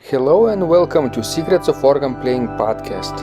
Hello and welcome to Secrets of Organ Playing podcast.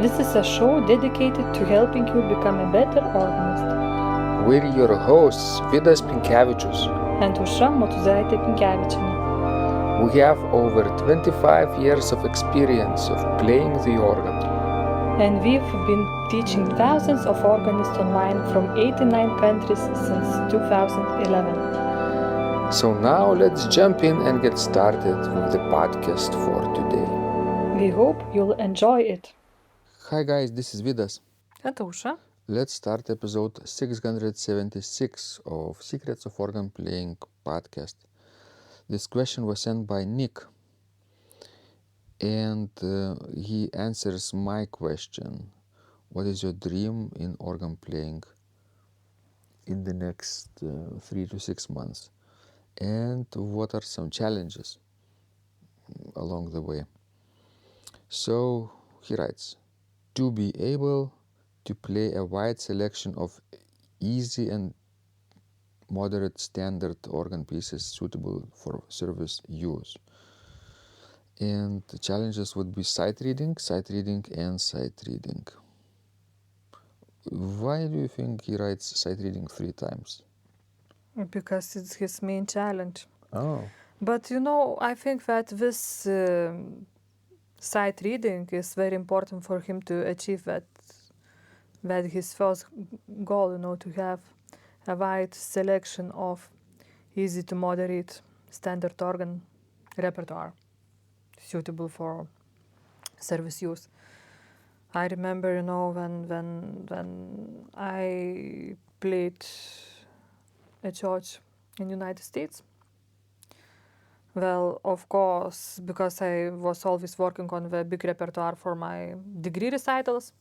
This is a show dedicated to helping you become a better organist. We're your hosts, Vidas Pinkevičius. And Aušra Motuzaitė Pinkevičienė. We have over 25 years of experience of playing the organ. And we've been teaching thousands of organists online from 89 countries since 2011. So now let's jump in and get started with the podcast for today. We hope you'll enjoy it. Hi guys, this is Vidas. And Aušra. Let's start episode 676 of Secrets of Organ Playing podcast. This question was sent by Nick, and he answers my question. What is your dream in organ playing in the next 3 to 6 months? And what are some challenges along the way? So he writes, to be able to play a wide selection of easy and moderate standard organ pieces suitable for service use. And the challenges would be sight reading, and sight reading. Why do you think he writes sight reading 3 times? Because it's his main challenge. Oh. But I think that this sight reading is very important for him to achieve that his first goal, to have a wide selection of easy to moderate standard organ repertoire suitable for service use. I remember, when I played at church in United States. Well, of course, because I was always working on the big repertoire for my degree recitals,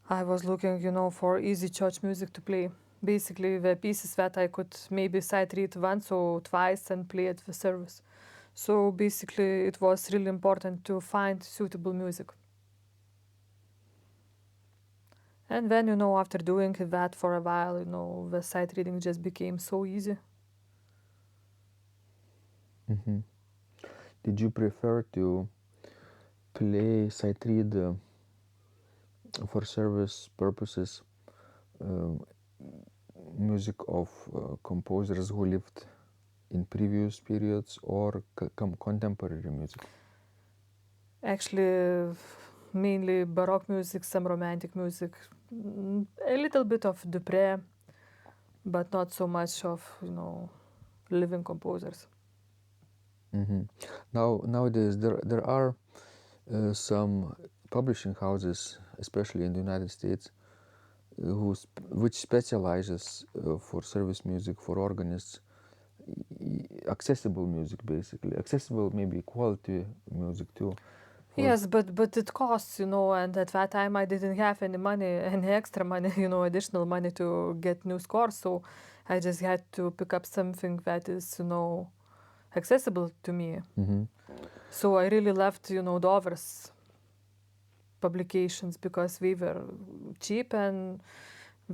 I was looking, for easy church music to play. Basically, the pieces that I could maybe sight read once or twice and play at the service. So basically, it was really important to find suitable music. And then, after doing that for a while, the sight reading just became so easy. Mm-hmm. Did you prefer to play sight read for service purposes music of composers who lived in previous periods or contemporary music? Actually, mainly Baroque music, some Romantic music, a little bit of Dupré, but not so much of, living composers. Mm-hmm. Nowadays there are some publishing houses, especially in the United States, which specializes for service music for organists, accessible music basically, accessible maybe quality music too. Yes, but it costs, and at that time I didn't have any extra money, additional money to get new scores, so I just had to pick up something that is, accessible to me. Mm-hmm. So I really loved, Dover's publications because we were cheap and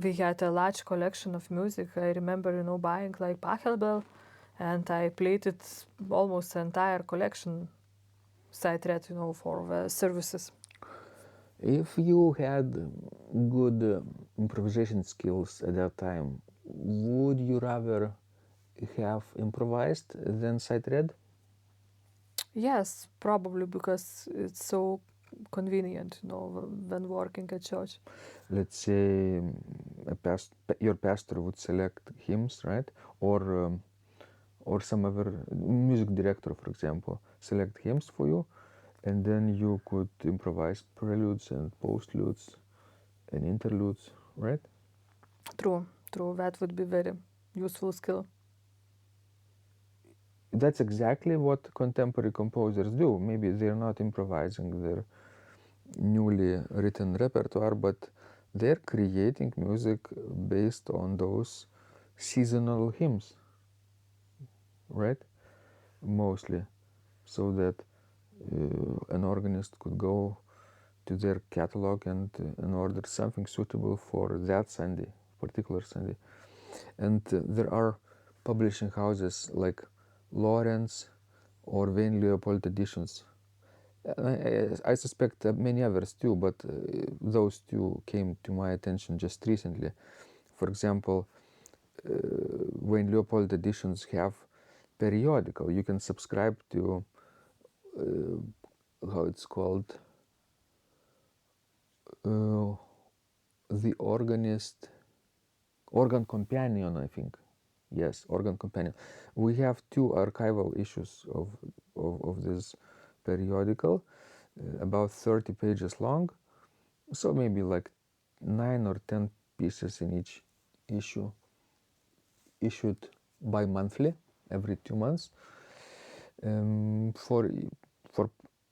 we had a large collection of music. I remember, buying like Pachelbel, and I played it almost the entire collection sight read, for the services. If you had good improvisation skills at that time, would you rather have improvised than sight read? Yes, probably because it's so convenient, when working at church. Let's say your pastor would select hymns, right? Or some other music director, for example, select hymns for you, and then you could improvise preludes and postludes and interludes, right? True. That would be very useful skill. That's exactly what contemporary composers do. Maybe they're not improvising their newly written repertoire, but they're creating music based on those seasonal hymns, right? Mostly, so that an organist could go to their catalog and order something suitable for that Sunday, particular Sunday. And there are publishing houses like Lawrence or Wayne Leopold editions. I suspect many others too, but those two came to my attention just recently. For example, Wayne Leopold editions have periodical. You can subscribe to how it's called, the organ companion, I think. Yes, organ companion. We have 2 archival issues of this periodical, about 30 pages long, so maybe like 9 or 10 pieces in each issue, issued bi-monthly, every 2 months, for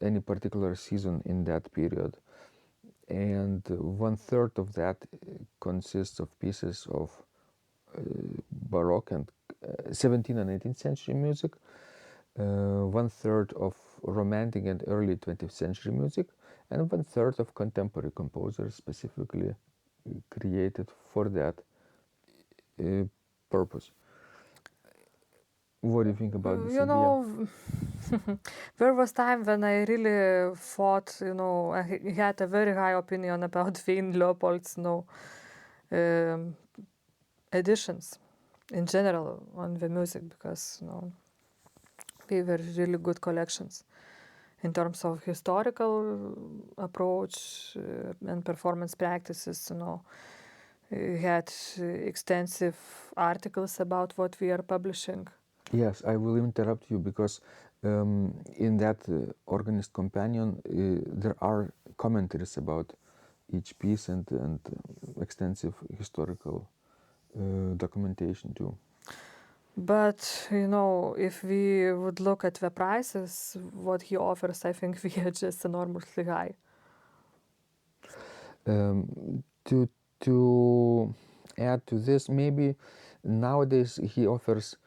any particular season in that period. And 1/3 of that consists of pieces of Baroque and 17th and 18th century music, 1/3 of Romantic and early 20th century music, and 1/3 of contemporary composers specifically created for that purpose. What do you think about this You idea? know, there was time when I really thought, I had a very high opinion about Wayne Leopold's, editions in general on the music, because, they were really good collections in terms of historical approach and performance practices. We had extensive articles about what we are publishing. Yes, I will interrupt you because in that Organist Companion there are commentaries about each piece and extensive historical documentation too. But, if we would look at the prices, what he offers, I think we are just enormously high. To add to this, maybe nowadays he offers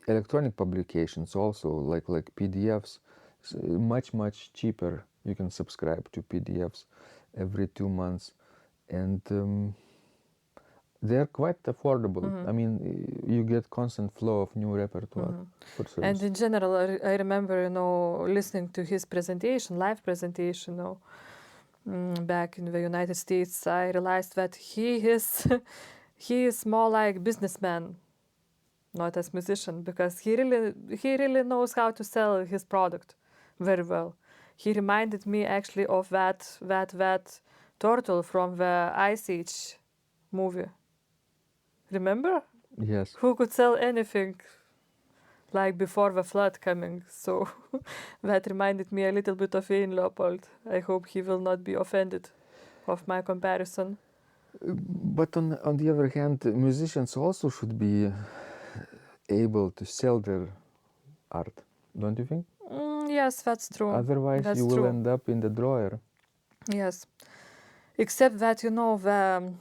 electronic publications also, like PDFs, much cheaper. You can subscribe to PDFs every 2 months, and they're quite affordable. I mean, you get constant flow of new repertoire for service. And in general, I remember, listening to his presentation, live presentation, back in the United States. I realized that he is more like businessman, not as musician, because he really knows how to sell his product very well. He reminded me actually of that turtle from the Ice Age movie. Remember? Yes. Who could sell anything like before the flood coming? So that reminded me a little bit of Wayne Leopold. I hope he will not be offended of my comparison. But on the other hand, musicians also should be able to sell their art, don't you think? Yes, that's true. Otherwise, That's you will true. end up in the drawer. Yes. Except that, the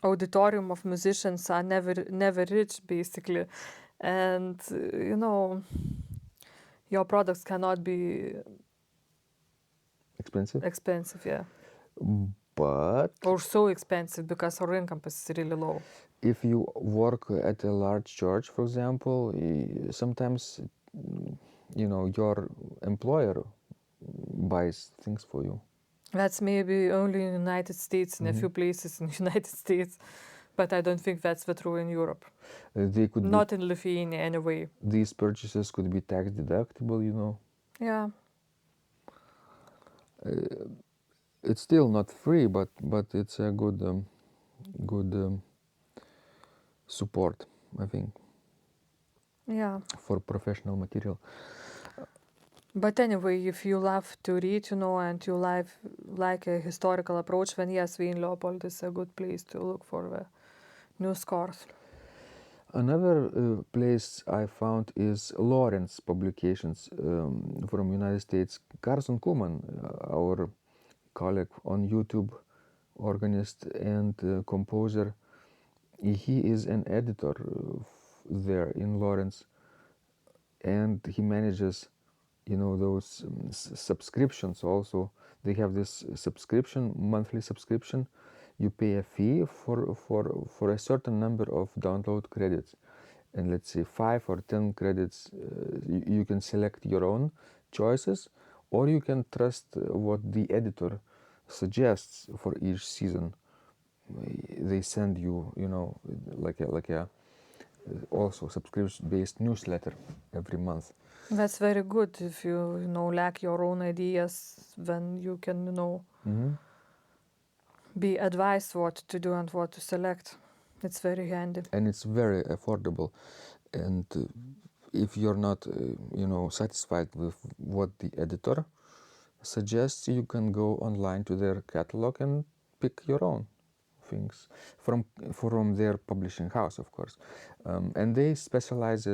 auditorium of musicians are never rich, basically. And, your products cannot be Expensive. yeah. But Or so expensive because our income is really low. if you work at a large church, for example, sometimes your employer buys things for you. That's maybe only in the United States, in a few places in the United States. But I don't think that's the true in Europe. They could Not in Lithuania, anyway. These purchases could be tax deductible. Yeah. It's still not free, but it's a good support, I think. Yeah. For professional material. But anyway, if you love to read, and you like a historical approach, then yes, Wayne Leopold is a good place to look for the new scores. Another place I found is Lawrence Publications from United States. Carson Kuhlman, our colleague on YouTube, organist and composer, he is an editor there in Lawrence, and he manages those subscriptions also. They have this monthly subscription. You pay a fee for a certain number of download credits, and let's say 5 or 10 credits, you can select your own choices, or you can trust what the editor suggests for each season. They send you, like a also subscription-based newsletter every month. That's very good if you lack your own ideas, then you can be advised what to do and what to select. It's very handy. And it's very affordable. And if you're not satisfied with what the editor suggests, you can go online to their catalog and pick your own things from their publishing house, of course. And they specialize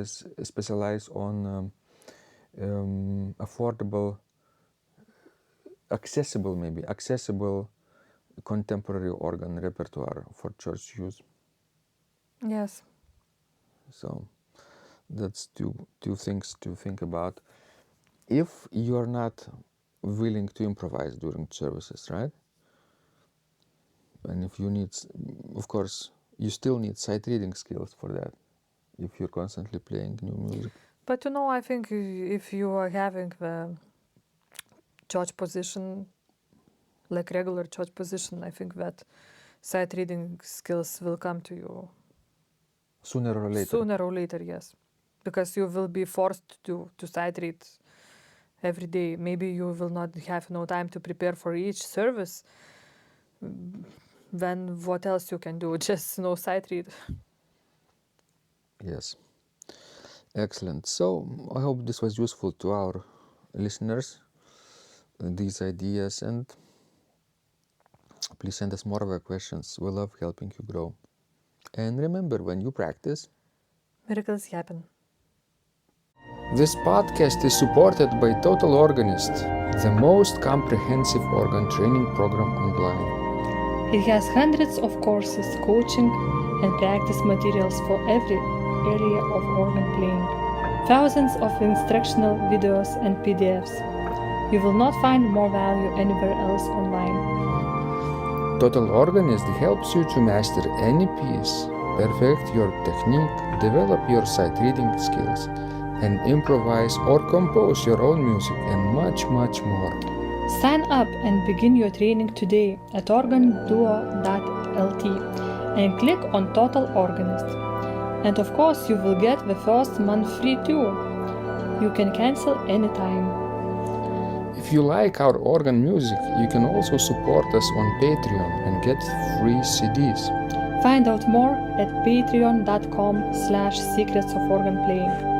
on affordable, accessible contemporary organ repertoire for church use. Yes. So that's two things to think about. If you're not willing to improvise during services, right? And if you need, of course, you still need sight reading skills for that, if you're constantly playing new music. But I think if you are having the church position, like regular church position, I think that sight reading skills will come to you Sooner or later. Sooner or later, yes. Because you will be forced to sight read every day. Maybe you will not have no time to prepare for each service. Then what else you can do? Just sight read. Yes. Excellent. So I hope this was useful to our listeners, these ideas, and please send us more of your questions. We love helping you grow. And remember, when you practice, miracles happen. This podcast is supported by Total Organist, the most comprehensive organ training program online. It has hundreds of courses, coaching, and practice materials for every area of organ playing. Thousands of instructional videos and PDFs. You will not find more value anywhere else online. Total Organist helps you to master any piece, perfect your technique, develop your sight reading skills, and improvise or compose your own music, and much, much more. Sign up and begin your training today at organduo.lt and click on Total Organist. And of course, you will get the first month free too. You can cancel anytime. If you like our organ music, you can also support us on Patreon and get free CDs. Find out more at patreon.com/secrets of organ playing.